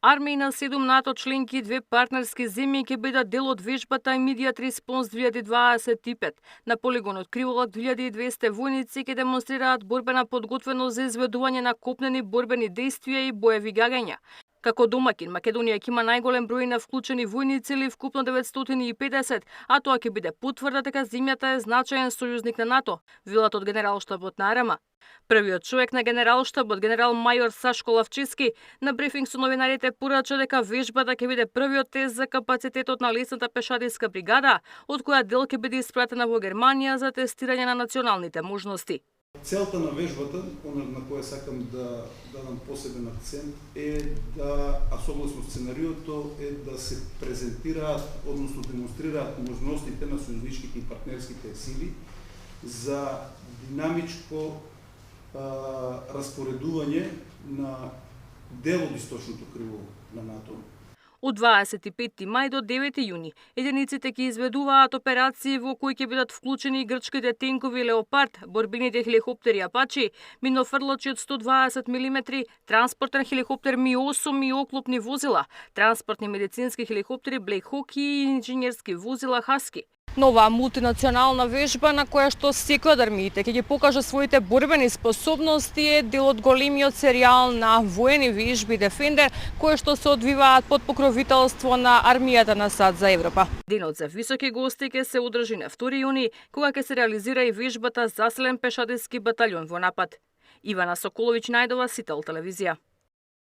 Армија на 7 НАТО членки и 2 партнерски земји ќе бидат дел од вежбата Immediate Response 2025. На полигонот Криволак 2200 војници ќе демонстрираат борбена подготвеност за изведување на копнени борбени дејствија и боеви гагања. Како домакин, Македонија ќе има најголем број на вклучени војници или вкупно 950, а тоа ќе биде потврда дека земјата е значаен сојузник на НАТО, велат од Генералштабот на АРМА. Првиот човек на Генералштабот, генерал мајор Сашко Лавчевски, на брифинг со новинарите порача дека вежбата ќе биде првиот тест за капацитетот на лесната пешадиска бригада, од која дел ќе биде испратена во Германија за тестирање на националните можности. Целта на вежбата, на која сакам да дадам посебен акцент, е да, а согласно сценариото, е да се презентираат, односно демонстрираат можностите на сојузничките и партнерските сили за динамичко распоредување на дел од источното криво на НАТО. Од 25 мај до 9 јуни, единиците ќе изведуваат операции во кои ќе бидат вклучени грчките тенкови Леопард, борбените хеликоптери Апачи, минофрлачи од 120 мм, транспортен хеликоптер Ми-8 и оклопни возила, транспортни медицински хеликоптери Блейк Хок и инженерски возила Хаски. Нова мултинационална вежба на која што секој од армиите ќе ги покаже своите борбени способности е дел од големиот серијал на воени вежби Defender, кои што се одвиваат под покровителство на армијата на САД за Европа. Денот за високи гости ќе се одржи на 2 јуни, кога ќе се реализира и вежбата Заселен пешадиски баталјон во напад. Ивана Соколовиќ најдова, Сител телевизија.